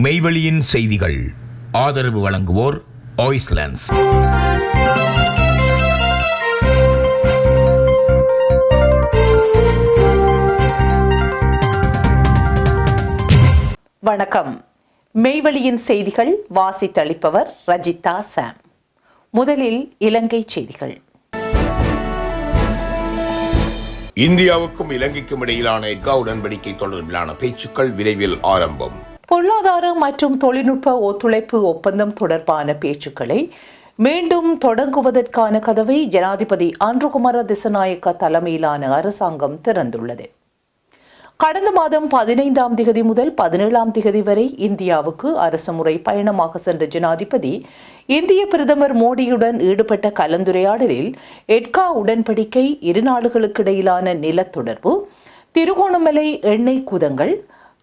மெய்வெளியின் செய்திகள் ஆதரவு வழங்குவோர் ஆய்ஸ்லாண்ட்ஸ். வணக்கம். மெய்வெளியின் செய்திகள் வாசித்தளிப்பவர் ரஜிதா சாம். முதலில் இலங்கை செய்திகள். இந்தியாவுக்கும் இலங்கைக்கும் இடையிலான எட்கா உடன்படிக்கை தொடர்பிலான பேச்சுக்கள் விரைவில் ஆரம்பம். பொருளாதார மற்றும் தொழில்நுட்ப ஒத்துழைப்பு ஒப்பந்தம் தொடர்பான பேச்சுக்களை மீண்டும் தொடங்குவதற்கான கதவை ஜனாதிபதி அன்ருகுமார திசநாயக்க தலைமையிலான அரசாங்கம் திறந்துள்ளது. கடந்த மாதம் 15ஆம் திகதி முதல் 17ஆம் திகதி வரை இந்தியாவுக்கு அரசுமுறை பயணமாக சென்ற ஜனாதிபதி இந்திய பிரதமர் மோடியுடன் ஈடுபட்ட கலந்துரையாடலில் எட்கா உடன்படிக்கை, இரு நாடுகளுக்கிடையிலான நிலத்தொடர்பு, திருகோணமலை எண்ணெய் குதங்கள்,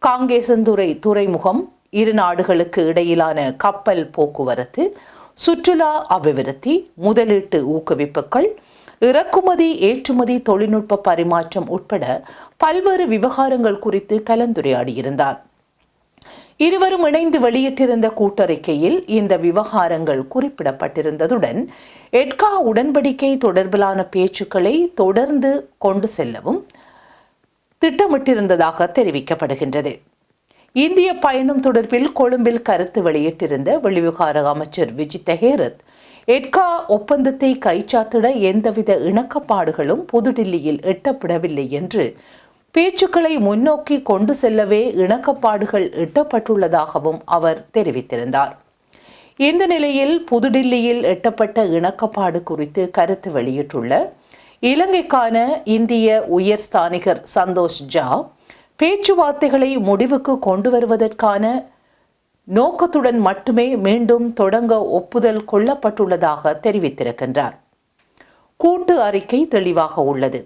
காங்கேசந்துறை துறைமுகம், இரு நாடுகளுக்கு இடையிலான கப்பல் போக்குவரத்து, சுற்றுலா அபிவிருத்தி, முதலீட்டு ஊக்குவிப்புகள், இறக்குமதி ஏற்றுமதி தொழில்நுட்ப பரிமாற்றம் உட்பட பல்வேறு விவகாரங்கள் குறித்து கலந்துரையாடியிருந்தார். இருவரும் இணைந்து வெளியிட்டிருந்த கூட்டறிக்கையில் இந்த விவகாரங்கள் குறிப்பிடப்பட்டிருந்ததுடன் எட்கா உடன்படிக்கை தொடர்பிலான பேச்சுக்களை தொடர்ந்து கொண்டு செல்லவும் திட்டமிட்டிருந்ததாக தெரிவிக்கப்படுகின்றது. இந்திய பயணம் தொடர்பில் கொழும்பில் கருத்து வெளியிட்டிருந்த வெளிவிவகார அமைச்சர் விஜித்த ஹேரத், எட்கா ஒப்பந்தத்தை கைச்சாத்திட எந்தவித இணக்கப்பாடுகளும் புதுடில்லியில் எட்டப்படவில்லை என்று, பேச்சுக்களை முன்னோக்கி கொண்டு செல்லவே இணக்கப்பாடுகள் எட்டப்பட்டுள்ளதாகவும் அவர் தெரிவித்திருந்தார். இந்த நிலையில் புதுடில்லியில் எட்டப்பட்ட இணக்கப்பாடு குறித்து கருத்து வெளியிட்டுள்ள இலங்கைக்கான இந்திய உயர் ஸ்தானிகர் சந்தோஷ் ஜா, பேச்சுவார்த்தைகளை முடிவுக்கு கொண்டு வருவதற்கான நோக்கத்துடன் மட்டுமே மீண்டும் தொடங்க ஒப்புதல் கொள்ளப்பட்டுள்ளதாக தெரிவித்திருக்கின்றார். கூட்டு அறிக்கை தெளிவாக உள்ளது.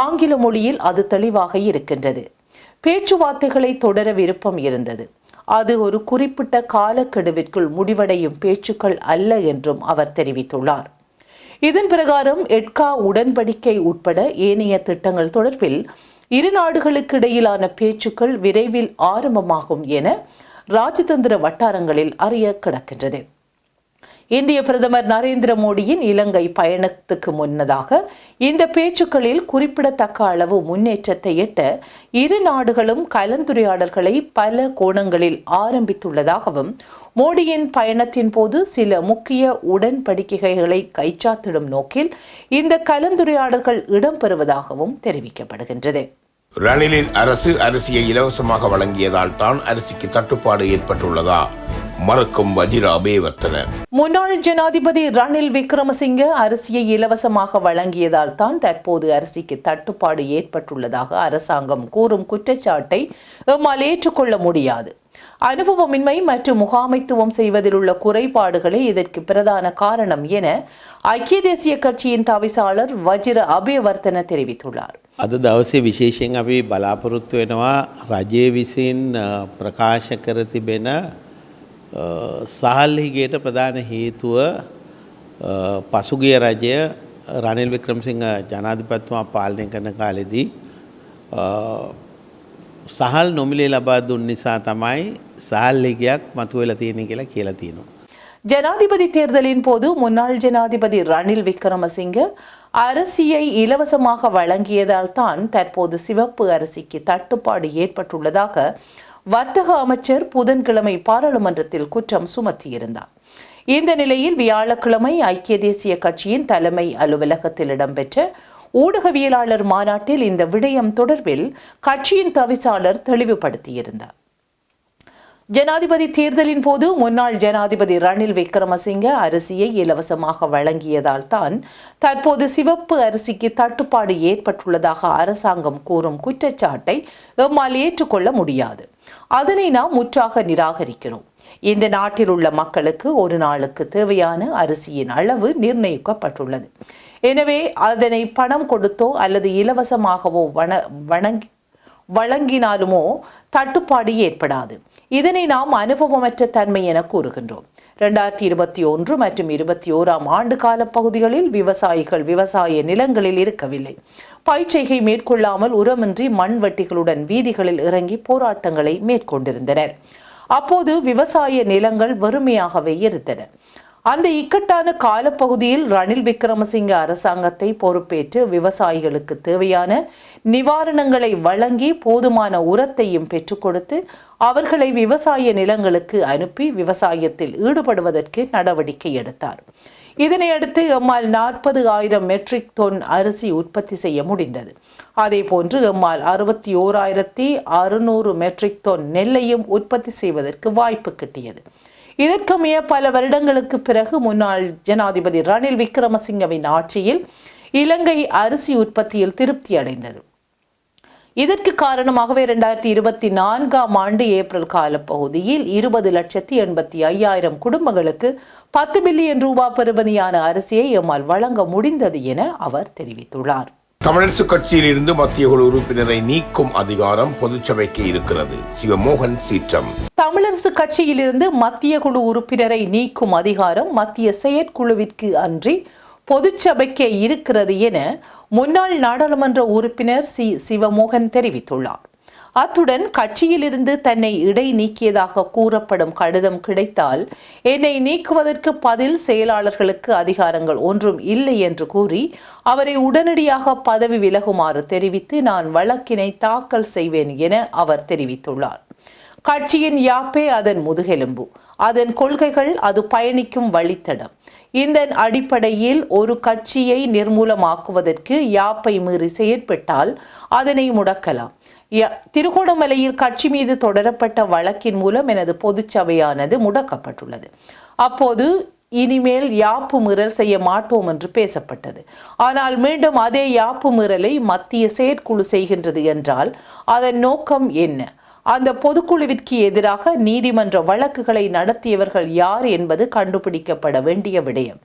ஆங்கில மொழியில் அது தெளிவாக இருக்கின்றது. பேச்சுவார்த்தைகளை தொடர விருப்பம் இருந்தது. அது ஒரு குறிப்பிட்ட காலக்கெடுவிற்குள் முடிவடையும் பேச்சுக்கள் அல்ல என்றும் அவர் தெரிவித்துள்ளார். இதன் பிரகாரம் எட்கா உடன்படிக்கை உட்பட ஏனைய திட்டங்கள் தொடர்பில் இரு நாடுகளுக்கு இடையிலான பேச்சுக்கள் விரைவில் ஆரம்பமாகும் என ராஜதந்திர வட்டாரங்களில் அறிய கிடக்கின்றது. இந்திய பிரதமர் நரேந்திர மோடியின் இலங்கை பயணத்துக்கு முன்னதாக இந்த பேச்சுக்களில் குறிப்பிடத்தக்க அளவு முன்னேற்றத்தை எட்ட இரு நாடுகளும் கலந்துரையாடல்களை பல கோணங்களில் ஆரம்பித்துள்ளதாகவும், மோடியின் பயணத்தின் போது சில முக்கிய உடன்படிக்கைகளை கைச்சாத்திடும் நோக்கில் இந்த கலந்துரையாடல்கள் இடம்பெறுவதாகவும் தெரிவிக்கப்படுகின்றது. ரணிலின் அரசு அரிசியை இலவசமாக வழங்கியதால் தான் அரிசிக்கு தட்டுப்பாடு ஏற்பட்டுள்ளதா மறுக்கும் வஜிர அபேவர்த்தன. முன்னாள் ஜனாதிபதி ரணில் விக்ரமசிங்க அரிசியை இலவசமாக வழங்கியதால் தான் தற்போது அரிசிக்கு தட்டுப்பாடு ஏற்பட்டுள்ளதாக அரசாங்கம் கூறும் குற்றச்சாட்டை எம்மால் ஏற்றுக்கொள்ள முடியாது. அனுபவமின்மை மற்றும் முகாமைத்துவம் செய்வதில் உள்ள குறைபாடுகளே இதற்கு பிரதான காரணம் என ஐக்கிய தேசிய கட்சியின் தவிசாளர் වජිර අබේවර්තන தெரிவித்துள்ளார். අද දවසේ විශේෂයෙන් අපි බලාපොරොත්තු වෙනවා රජයේ විසින් ප්‍රකාශ කර තිබෙන සහල් හිගේට ප්‍රධාන හේතුව පසුගිය රජය රනිල් වික්‍රමසිංහ ජනාධිපතිතුමා පාලනය කරන කාලෙදී සහල් නොමිලේ ලබා දුන්න නිසා තමයි සහල් හිගයක් මතුවෙලා තියෙන්නේ කියලා කියලා තියෙනවා. ஜனாதிபதி தேர்தலின் போது முன்னாள் ஜனாதிபதி ரணில் விக்ரமசிங்க அரிசியை இலவசமாக வழங்கியதால் தான் தற்போது சிவப்பு அரிசிக்கு தட்டுப்பாடு ஏற்பட்டுள்ளதாக வர்த்தக அமைச்சர் புதன்கிழமை பாராளுமன்றத்தில் குற்றம் சுமத்தியிருந்தார். இந்த நிலையில் வியாழக்கிழமை ஐக்கிய தேசிய கட்சியின் தலைமை அலுவலகத்தில் இடம்பெற்ற ஊடகவியலாளர் மாநாட்டில் இந்த விடயம் தொடர்பில் கட்சியின் தவிசாளர் தெளிவுபடுத்தியிருந்தார். ஜனாதிபதி தேர்தலின் போது முன்னாள் ஜனாதிபதி ரணில் விக்ரமசிங்க அரிசியை இலவசமாக வழங்கியதால் தான் தற்போது சிவப்பு அரிசிக்கு தட்டுப்பாடு ஏற்பட்டுள்ளதாக அரசாங்கம் கூறும் குற்றச்சாட்டை எம்மால் ஏற்றுக்கொள்ள முடியாது. அதனை நாம் முற்றாக நிராகரிக்கிறோம். இந்த நாட்டில் உள்ள மக்களுக்கு ஒரு நாளுக்கு தேவையான அரிசியின் அளவு நிர்ணயிக்கப்பட்டுள்ளது. எனவே அதனை பணம் கொடுத்தோ அல்லது இலவசமாகவோ வழங்கினாலுமோ தட்டுப்பாடு ஏற்படாது. இதனை நாம் அனுபவமற்ற தன்மை என கூறுகின்றோம். 2021 மற்றும் 21ஆம் ஆண்டு கால பகுதிகளில் விவசாயிகள் விவசாய நிலங்களில் இருக்கவில்லை. பயிர்ச்செய்கை மேற்கொள்ளாமல் உரமின்றி மண்வெட்டிகளுடன் வீதிகளில் இறங்கி போராட்டங்களை மேற்கொண்டிருந்தனர். அப்போது விவசாய நிலங்கள் வெறுமையாகவே இருந்தன. அந்த இக்கட்டான காலப்பகுதியில் ரணில் விக்ரமசிங்க அரசாங்கத்தை பொறுப்பேற்று விவசாயிகளுக்கு தேவையான நிவாரணங்களை வழங்கி போதுமான உரத்தையும் பெற்றுக் கொடுத்து அவர்களை விவசாய நிலங்களுக்கு அனுப்பி விவசாயத்தில் ஈடுபடுவதற்கு நடவடிக்கை எடுத்தார். இதனையடுத்து எம்மால் 40,000 மெட்ரிக் டன் அரிசி உற்பத்தி செய்ய முடிந்தது. அதேபோன்று எம்மால் 61,600 மெட்ரிக் டன் நெல்லையும் உற்பத்தி செய்வதற்கு வாய்ப்பு கிட்டியது. இதற்கமைய பல வருடங்களுக்கு பிறகு முன்னாள் ஜனாதிபதி ரணில் விக்ரமசிங்கவின் ஆட்சியில் இலங்கை அரிசி உற்பத்தியில் திருப்தி அடைந்தது. இதற்கு காரணமாகவே 2024ஆம் ஆண்டு ஏப்ரல் காலப்பகுதியில் 20,85,000 குடும்பங்களுக்கு 10 பில்லியன் ரூபாய் பெறுமதியான அரிசியை எம்மால் வழங்க முடிந்தது என அவர் தெரிவித்துள்ளார். தமிழரசு கட்சியில் இருந்து மத்திய குழு உறுப்பினரை நீக்கும் அதிகாரம் பொதுச்சபைக்கு இருக்கிறது. சிவமோகன் சீற்றம். தமிழரசு கட்சியிலிருந்து மத்திய குழு உறுப்பினரை நீக்கும் அதிகாரம் மத்திய செயற்குழுவிற்கு அன்றி பொதுச்சபைக்கே இருக்கிறது என முன்னாள் நாடாளுமன்ற உறுப்பினர் சிவமோகன் தெரிவித்துள்ளார். அத்துடன் கட்சியிலிருந்து தன்னை இடை நீக்கியதாக கூறப்படும் கடிதம் கிடைத்தால் என்னை நீக்குவதற்கு பதில் செயலாளர்களுக்கு அதிகாரங்கள் ஒன்றும் இல்லை என்று கூறி அவரை உடனடியாக பதவி விலகுமாறு தெரிவித்து நான் வழக்கினை தாக்கல் செய்வேன் என அவர் தெரிவித்துள்ளார். கட்சியின் யாப்பே அதன் முதுகெலும்பு, அதன் கொள்கைகள் அது பயணிக்கும் வழித்தடம். இந்த அடிப்படையில் ஒரு கட்சியை நிர்மூலமாக்குவதற்கு யாப்பை மீறி செயற்பட்டால் அதனை முடக்கலாம். திருகோணமலையில் கட்சி மீது தொடரப்பட்ட வழக்கின் மூலம் எனது பொதுச்சபையானது முடக்கப்பட்டுள்ளது. அப்போது இனிமேல் யாப்பு மீறல் செய்ய மாட்டோம் என்று பேசப்பட்டது. ஆனால் மீண்டும் அதே யாப்பு மீறலை மத்திய செயற்குழு செய்கின்றது என்றால் அதன் நோக்கம் என்ன? அந்த பொதுக்குழுவிற்கு எதிராக நீதிமன்ற வழக்குகளை நடத்தியவர்கள் யார் என்பது கண்டுபிடிக்கப்பட வேண்டிய விடயம்.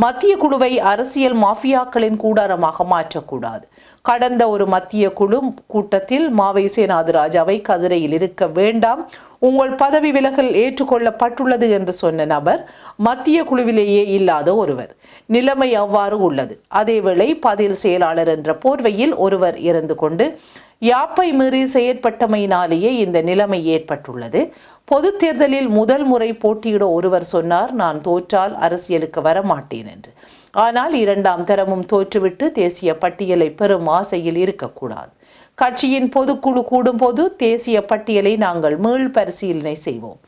மத்திய குழுவை அரசியல் மாஃபியாக்களின் கூடாரமாக மாற்றக்கூடாது. கடந்த ஒரு மத்திய குழு கூட்டத்தில் மாவை சேனாதிராஜாவை கதிரையில் இருக்க வேண்டாம், உங்கள் பதவி விலகல் ஏற்றுக்கொள்ளப்பட்டுள்ளது என்று சொன்ன நபர் மத்திய குழுவிலேயே இல்லாத ஒருவர். நிலைமை அவ்வாறு உள்ளது. அதேவேளை பதில் செயலாளர் என்ற போர்வையில் ஒருவர் இருந்து கொண்டு யாப்பை மீறி செயற்பட்டமையினாலேயே இந்த நிலைமை ஏற்பட்டுள்ளது. பொது தேர்தலில் முதல் முறை போட்டியிட ஒருவர் சொன்னார், நான் தோற்றால் அரசியலுக்கு வரமாட்டேன் என்று. ஆனால் 2ஆம் தரமும் தோற்றுவிட்டு தேசிய பட்டியலை பெறும் ஆசையில் இருக்கக்கூடாது. கட்சியின் பொதுக்குழு கூடும் போது தேசிய பட்டியலை நாங்கள் மீள் பரிசீலனை செய்வோம்.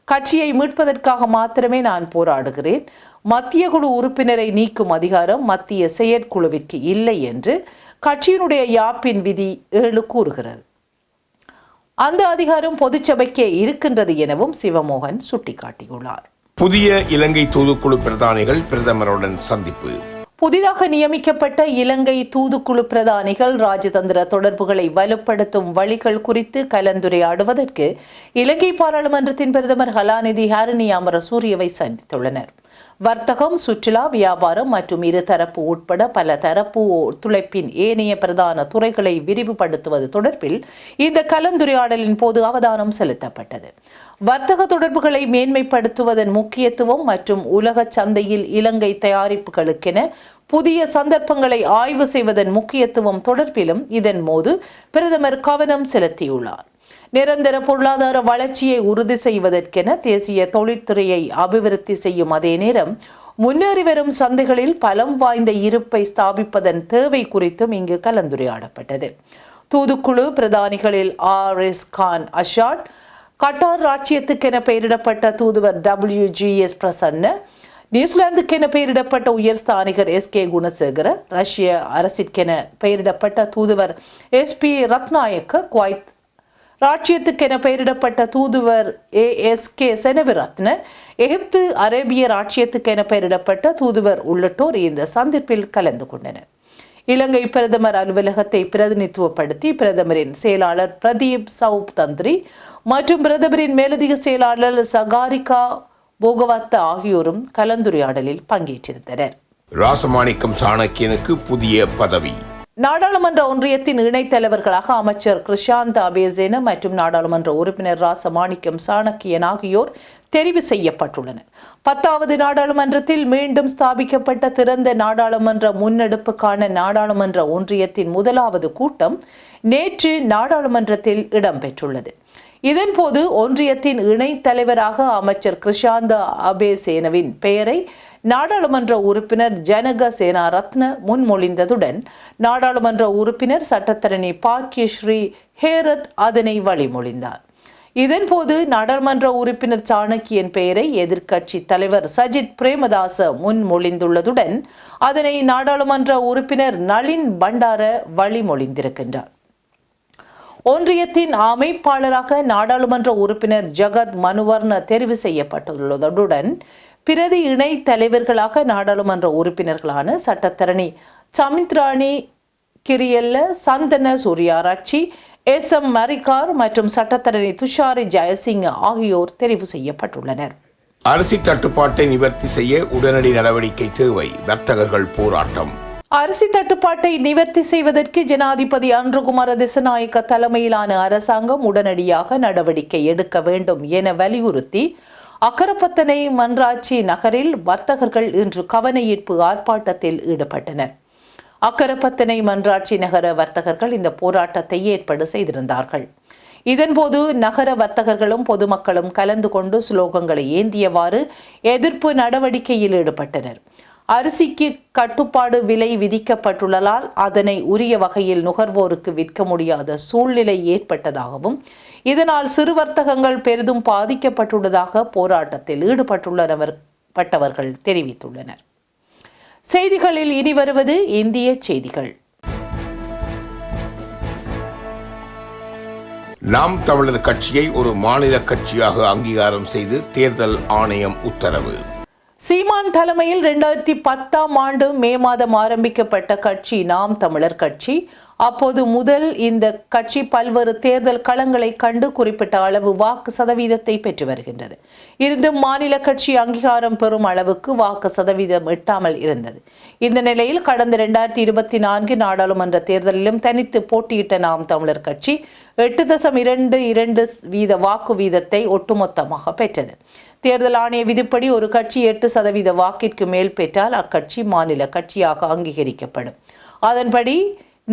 கட்சியை மீட்பதற்காக மாத்திரமே நான் போராடுகிறேன். மத்திய குழு உறுப்பினரை நீக்கும் அதிகாரம் மத்திய செயற்குழுவிற்கு இல்லை என்று கட்சியினுடைய யாப்பின் விதி 7 கூறுகிறது. அந்த அதிகாரம் பொதுச்சபைக்கே இருக்கின்றது எனவும் சிவமோகன் சுட்டிக்காட்டியுள்ளார். புதிய இலங்கை தூதுக்குழு பிரதானிகள் பிரதமருடன் சந்திப்பு. புதிதாக நியமிக்கப்பட்ட இலங்கை தூதுக்குழு பிரதானிகள் ராஜதந்திர தொடர்புகளை வலுப்படுத்தும் வழிகள் குறித்து கலந்துரையாடுவதற்கு இலங்கை பாராளுமன்றத்தின் பிரதமர் கலாநிதி ஹரணி அமரசூரியவை சந்தித்துள்ளனர். வர்த்தகம், சுற்றுலா, வியாபாரம் மற்றும் இருதரப்பு உட்பட பல தரப்பு ஒத்துழைப்பின் ஏனைய பிரதான துறைகளை விரிவுபடுத்துவது தொடர்பில் இந்த கலந்துரையாடலின் போது அவதானம் செலுத்தப்பட்டது. வர்த்தக தொடர்புகளை மேன்மைப்படுத்துவதன் முக்கியத்துவம் மற்றும் உலக சந்தையில் இலங்கை தயாரிப்புகளுக்கென புதிய சந்தர்ப்பங்களை ஆய்வு செய்வதன் முக்கியத்துவம் தொடர்பிலும் இதன் போது பிரதமர் கவனம் செலுத்தியுள்ளார். நிரந்தர பொருளாதார வளர்ச்சியை உறுதி செய்வதற்கென தேசிய தொழில்துறையை அபிவிருத்தி செய்யும் அதே நேரம் முன்னேறி வரும் சந்தைகளில் பலம் வாய்ந்த இருப்பை ஸ்தாபிப்பதன் தேவை குறித்தும் இங்கு கலந்துரையாடப்பட்டது. தூதுக்குழு பிரதானிகளில் RS கான் அஷாட், கட்டார் ராச்சியத்துக்கென பெயரிடப்பட்ட தூதுவர் WGS பிரசன்ன, நியூசிலாந்துக்கென பெயரிடப்பட்ட உயர்ஸ்தானிகர் SK குணசேகர, ரஷ்ய அரசிற்கென பெயரிடப்பட்ட தூதுவர் SP ரத்நாயக்க, குவைத் ராச்சியத்துக்கென பெயரிடப்பட்ட தூதுவர் ASK செனவிரத்ன, எகிப்து அரேபிய ராச்சியத்துக்கென பெயரிடப்பட்ட தூதுவர் உள்ளிட்டோர் இந்த சந்திப்பில் கலந்து கொண்டனர். இலங்கை பிரதமர் அலுவலகத்தை பிரதிநிதித்துவப்படுத்தி பிரதமரின் செயலாளர் பிரதீப் சவுப் தந்திரி மற்றும் பிரதமரின் மேலதிக செயலாளர் சகாரிகா போகவத்த ஆகியோரும் கலந்துரையாடலில் பங்கேற்றிருந்தனர். ராசமாணிக்கம் சாணக்கியனுக்கு புதிய பதவி. நாடாளுமன்ற ஒன்றியத்தின் இணைத் தலைவர்களாக அமைச்சர் கிருஷாந்த் அபேசேன மற்றும் நாடாளுமன்ற உறுப்பினர் ராசமாணிக்கம் சாணக்கியன் ஆகியோர் தெரிவு செய்யப்பட்டுள்ளனர். 10வது நாடாளுமன்றத்தில் மீண்டும் ஸ்தாபிக்கப்பட்ட திறந்த நாடாளுமன்ற முன்னெடுப்புக்கான நாடாளுமன்ற ஒன்றியத்தின் முதலாவது கூட்டம் நேற்று நாடாளுமன்றத்தில் இடம்பெற்றுள்ளது. இதன்போது ஒன்றியத்தின் இணைத் தலைவராக அமைச்சர் கிருஷாந்த அபேசேனவின் பெயரை நாடாளுமன்ற உறுப்பினர் ஜனக சேனாரத்ன முன்மொழிந்ததுடன் நாடாளுமன்ற உறுப்பினர் சட்டத்தரணி பாக்கியஸ்ரீ ஹேரத் அதனை வழிமொழிந்தார். இதன்போது நாடாளுமன்ற உறுப்பினர் சாணக்கியன் பெயரை எதிர்க்கட்சி தலைவர் சஜித் பிரேமதாச முன்மொழிந்துள்ளதுடன் அதனை நாடாளுமன்ற உறுப்பினர் நளின் பண்டார வழிமொழிந்திருக்கின்றார். ஒன்றியத்தின் அமைப்பாளராக நாடாளுமன்ற உறுப்பினர் ஜகத் மனுவர்ண தெரிவு செய்யப்பட்டுள்ளதுடன் பிரதி இணைத் தலைவர்களாக நாடாளுமன்ற உறுப்பினர்களான சட்டத்தரணி சமித்ராணி கிரியல்ல, சந்தன சூர்யாராட்சி, எம் மரிகார் மற்றும் சட்டத்தரணி துஷாரி ஜெயசிங்க ஆகியோர் தெரிவு செய்யப்பட்டுள்ளனர். அரிசி தட்டுப்பாட்டை நிவர்த்தி செய்ய உடனடி நடவடிக்கை தேவை, வர்த்தகர்கள் போராட்டம். அரிசி தட்டுப்பாட்டை நிவர்த்தி செய்வதற்கு ஜனாதிபதி அன்ருகுமார திசநாயக்க தலைமையிலான அரசாங்கம் உடனடியாக நடவடிக்கை எடுக்க வேண்டும் என வலியுறுத்தி அக்கரப்பத்தனை மன்றாச்சி நகரில் வர்த்தகர்கள் இன்று கவனஈர்ப்பு ஆர்ப்பாட்டத்தில் ஈடுபட்டனர். அக்கரப்பத்தனை மன்றாட்சி நகர வர்த்தகர்கள் இந்த போராட்டத்தை ஏற்பாடு செய்திருந்தார்கள். இதன்போது நகர வர்த்தகர்களும் பொதுமக்களும் கலந்து கொண்டு ஸ்லோகங்களை ஏந்தியவாறு எதிர்ப்பு நடவடிக்கையில் ஈடுபட்டனர். அரிசிக்கு கட்டுப்பாடு விலை விதிக்கப்பட்டுள்ளதால் அதனை உரிய வகையில் நுகர்வோருக்கு விற்க முடியாத சூழ்நிலை ஏற்பட்டதாகவும் இதனால் சிறு வர்த்தகங்கள் பெரிதும் பாதிக்கப்பட்டுள்ளதாக போராட்டத்தில் ஈடுபட்டுள்ளவர்கள் தெரிவித்துள்ளனர். செய்திகளில் இனி வருவது இந்திய செய்திகள். நாம் தமிழர் கட்சியை ஒரு மாநில கட்சியாக அங்கீகாரம் செய்து தேர்தல் ஆணையம் உத்தரவு. சீமான் தலைமையில் 2010ஆம் ஆண்டு மே மாதம் ஆரம்பிக்கப்பட்ட கட்சி நாம் தமிழர் கட்சி. அப்போது முதல் இந்த கட்சி பல்வேறு தேர்தல் களங்களை கண்டு குறிப்பிட்ட அளவு வாக்கு சதவீதத்தை பெற்று வருகின்றது. இருந்தும் மாநில கட்சி அங்கீகாரம் பெறும் அளவுக்கு வாக்கு சதவீதம் எட்டாமல் இருந்தது. இந்த நிலையில் கடந்த 2024 நாடாளுமன்ற தேர்தலிலும் தனித்து போட்டியிட்ட நாம் தமிழர் கட்சி 8.22% வாக்கு வீதத்தை ஒட்டுமொத்தமாக பெற்றது. தேர்தல் ஆணைய விதிப்படி ஒரு கட்சி 8% வாக்கிற்கு மேல் பெற்றால் அக்கட்சி மாநில கட்சியாக அங்கீகரிக்கப்படும். அதன்படி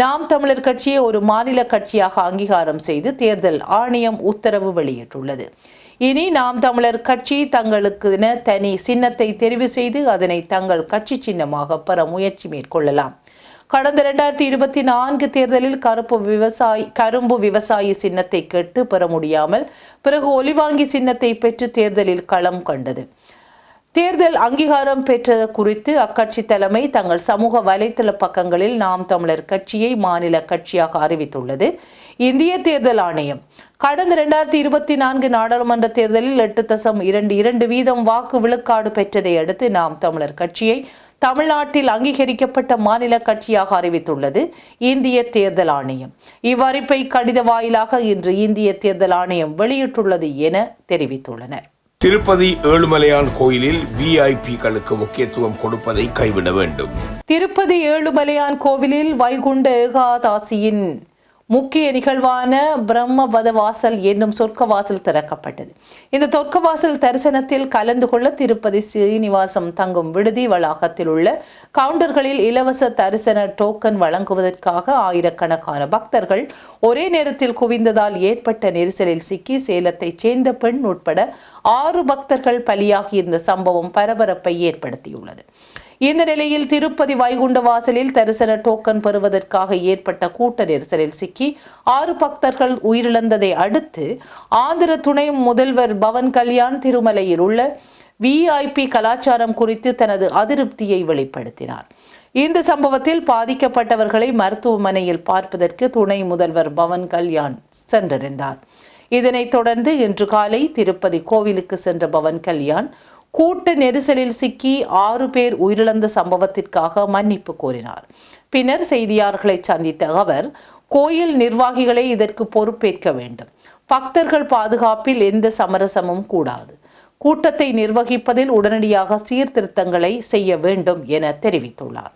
நாம் தமிழர் கட்சியை ஒரு மாநில கட்சியாக அங்கீகாரம் செய்து தேர்தல் ஆணையம் உத்தரவு வெளியிட்டுள்ளது. இனி நாம் தமிழர் கட்சி தங்களுக்கு தனி சின்னத்தை தெரிவு செய்து அதனை தங்கள் கட்சி சின்னமாக பெற முயற்சி மேற்கொள்ளலாம். கடந்த 2024 தேர்தலில் கரும்பு விவசாயி சின்னத்தை கேட்டு பெற முடியாமல் பிறகு ஒலிவாங்கி சின்னத்தை பெற்று தேர்தலில் களம் கண்டது. தேர்தல் அங்கீகாரம் பெற்றது குறித்து அக்கட்சி தலைமை தங்கள் சமூக வலைத்தள பக்கங்களில் நாம் தமிழர் கட்சியை மாநில கட்சியாக அறிவித்துள்ளது. இந்திய தேர்தல் ஆணையம் கடந்த 2024 நாடாளுமன்ற தேர்தலில் 8.22% வாக்கு விழுக்காடு பெற்றதை அடுத்து நாம் தமிழர் கட்சியை தமிழ்நாட்டில் அங்கீகரிக்கப்பட்ட மாநில கட்சியாக அறிவித்துள்ளது இந்திய தேர்தல் ஆணையம். இவ்வறிப்பை கடித வாயிலாக இன்று இந்திய தேர்தல் ஆணையம் வெளியிட்டுள்ளது என தெரிவித்துள்ளனர். திருப்பதி ஏழுமலையான் கோயிலில் விஐபிகளுக்கு முக்கியத்துவம் கொடுப்பதை கைவிட வேண்டும். திருப்பதி ஏழுமலையான் கோவிலில் வைகுண்ட ஏகாதசியின் முக்கிய நிகழ்வான பிரம்மபத வாசல் என்னும் சொர்க்க வாசல் திறக்கப்பட்டது. இந்த சொர்க்க வாசல் தரிசனத்தில் கலந்து கொள்ள திருப்பதி சீனிவாசம் தங்கும் விடுதி வளாகத்தில் உள்ள கவுண்டர்களில் இலவச தரிசன டோக்கன் வழங்குவதற்காக ஆயிரக்கணக்கான பக்தர்கள் ஒரே நேரத்தில் குவிந்ததால் ஏற்பட்ட நெரிசலில் சிக்கி சேலத்தைச் சேர்ந்த பெண் உட்பட 6 பக்தர்கள் பலியாகியிருந்த சம்பவம் பரபரப்பை ஏற்படுத்தியுள்ளது. இந்த நிலையில் திருப்பதி வைகுண்ட வாசலில் தரிசன டோக்கன் பெறுவதற்காக ஏற்பட்ட கூட்ட நெரிசலில் சிக்கி 6 பக்தர்கள் உயிரிழந்ததை அடுத்து ஆந்திர துணை முதல்வர் பவன் கல்யாண் திருமலையில் உள்ள விஐபி கலாச்சாரம் குறித்து தனது அதிருப்தியை வெளிப்படுத்தினார். இந்த சம்பவத்தில் பாதிக்கப்பட்டவர்களை மருத்துவமனையில் பார்ப்பதற்கு துணை முதல்வர் பவன் கல்யாண் சென்றிருந்தார். இதனைத் தொடர்ந்து இன்று காலை திருப்பதி கோவிலுக்கு சென்ற பவன் கல்யாண் கூட்ட நெரிசலில் சிக்கி 6 பேர் உயிரிழந்த சம்பவத்திற்காக மன்னிப்பு கோரினார். பின்னர் செய்தியாளர்களை சந்தித்த அவர் கோயில் நிர்வாகிகளே இதற்கு பொறுப்பேற்க வேண்டும். பக்தர்கள் பாதுகாப்பில் எந்த சமரசமும் கூடாது. கூட்டத்தை நிர்வகிப்பதில் உடனடியாக சீர்திருத்தங்களை செய்ய வேண்டும் என தெரிவித்துள்ளார்.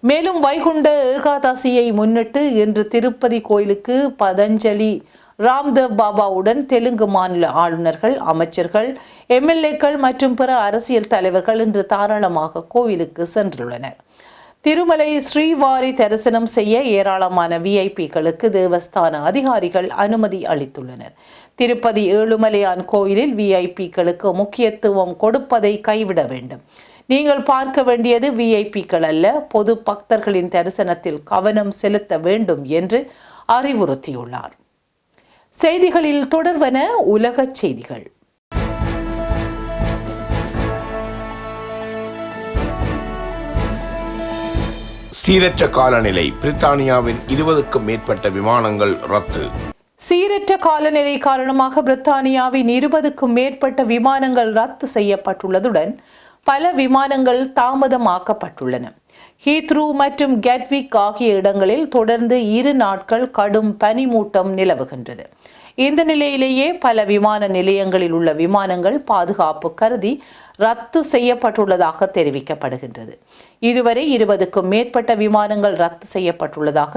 மேலும் வைகுண்ட ஏகாதசியை முன்னிட்டு இன்று திருப்பதி கோயிலுக்கு பதஞ்சலி ராம்தேவ் பாபாவுடன் தெலுங்கு மாநில ஆளுநர்கள், அமைச்சர்கள், எம்எல்ஏக்கள் மற்றும் பிற அரசியல் தலைவர்கள் இன்று தாராளமாக கோவிலுக்கு சென்றுள்ளனர். திருமலை ஸ்ரீவாரி தரிசனம் செய்ய ஏராளமான விஐபிக்களுக்கு தேவஸ்தான அதிகாரிகள் அனுமதி அளித்துள்ளனர். திருப்பதி ஏழுமலையான் கோயிலில் விஐபிக்களுக்கு முக்கியத்துவம் கொடுப்பதை கைவிட வேண்டும். நீங்கள் பார்க்க வேண்டியது விஐபிக்கள் அல்ல, பொது பக்தர்களின் தரிசனத்தில் கவனம் செலுத்த வேண்டும் என்று அறிவுறுத்தியுள்ளார். செய்திகளில் தொடர்வன உலகச் செய்திகள். சீரற்ற காலநிலை, பிரித்தானியாவின் 20க்கும் மேற்பட்ட விமானங்கள் ரத்து. சீரற்ற காலநிலை காரணமாக பிரித்தானியாவின் 20க்கும் மேற்பட்ட விமானங்கள் ரத்து செய்யப்பட்டுள்ளதுடன் பல விமானங்கள் தாமதமாக்கப்பட்டுள்ளன. ஹீத்ரூ மற்றும் கெட்விக் ஆகிய இடங்களில் தொடர்ந்து 2 நாட்கள் கடும் பனிமூட்டம் நிலவுகின்றது. இந்த நிலையிலேயே பல விமான நிலையங்களில் உள்ள விமானங்கள் பாதுகாப்பு கருதி ரத்து செய்யப்பட்டுள்ளதாக தெரிவிக்கப்படுகின்றது. இதுவரை 20க்கும் மேற்பட்ட விமானங்கள் ரத்து செய்யப்பட்டுள்ளதாக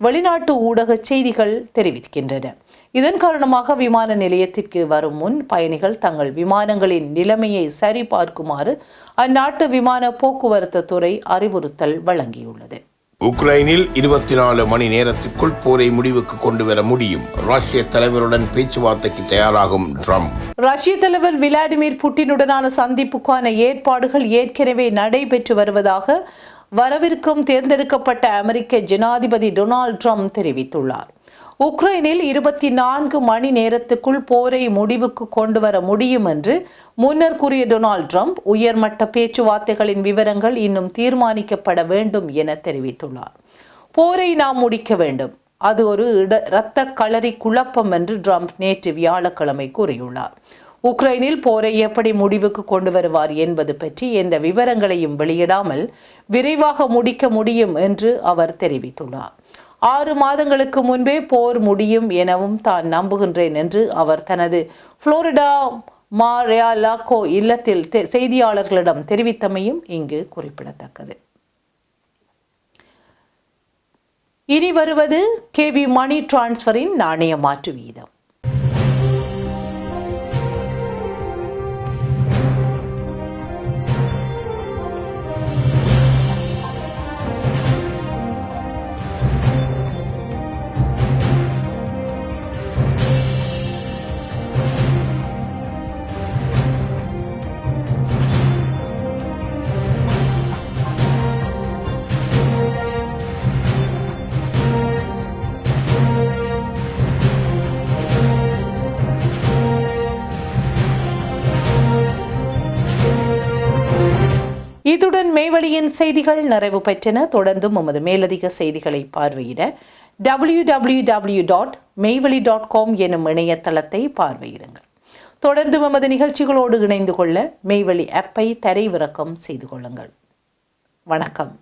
வெளிநாட்டு ஊடக செய்திகள் தெரிவிக்கின்றன. இதன் காரணமாக விமான நிலையத்திற்கு வரும் முன் பயணிகள் தங்கள் விமானங்களின் நிலைமையை சரிபார்க்குமாறு அந்நாட்டு விமான போக்குவரத்து துறை அறிவுறுத்தல் வழங்கியுள்ளது. உக்ரைனில் 24 மணி நேரத்திற்குள் போரை முடிவுக்கு கொண்டு வர முடியும். ரஷ்ய தலைவருடன் பேச்சுவார்த்தைக்கு தயாராகும் ட்ரம்ப். ரஷ்ய தலைவர் விளாடிமிர் புட்டினுடனான சந்திப்புக்கான ஏற்பாடுகள் ஏற்கனவே நடைபெற்று வருவதாக வரவிருக்கும் தேர்ந்தெடுக்கப்பட்ட அமெரிக்க ஜனாதிபதி டொனால்ட் ட்ரம்ப் தெரிவித்துள்ளார். உக்ரைனில் 24 மணி நேரத்துக்குள் போரை முடிவுக்கு கொண்டு வர முடியும் என்று முன்னர் கூறிய டொனால்ட் ட்ரம்ப் உயர்மட்ட பேச்சுவார்த்தைகளின் விவரங்கள் இன்னும் தீர்மானிக்கப்பட வேண்டும் என தெரிவித்துள்ளார். போரை நாம் முடிக்க வேண்டும், அது ஒரு இரத்த களரி குழப்பம் என்று ட்ரம்ப் நேற்று வியாழக்கிழமை கூறியுள்ளார். உக்ரைனில் போரை எப்படி முடிவுக்கு கொண்டு வருவார் என்பது பற்றி எந்த விவரங்களையும் வெளியிடாமல் விரைவாக முடிக்க முடியும் என்று அவர் தெரிவித்துள்ளார். 6 மாதங்களுக்கு முன்பே போர் முடியும் எனவும் தான் நம்புகின்றேன் என்று அவர் தனது புளோரிடா மார்-a-லாகோ இல்லத்தில் செய்தியாளர்களிடம் தெரிவித்தமையும் இங்கு குறிப்பிடத்தக்கது. இனி வருவது KV மணி டிரான்ஸ்ஃபரின் நாணய மாற்று வீதம். இத்துடன் மேவழியின் செய்திகள் நிறைவு பெற்றன. தொடர்ந்தும் நமது மேலதிக செய்திகளை பார்வையிட www.மெய்வழி.com எனும் இணையதளத்தை பார்வையிடுங்கள். தொடர்ந்து நமது நிகழ்ச்சிகளோடு இணைந்து கொள்ள மெய்வழி ஆப்பை தரைவிறக்கம் செய்து கொள்ளுங்கள். வணக்கம்.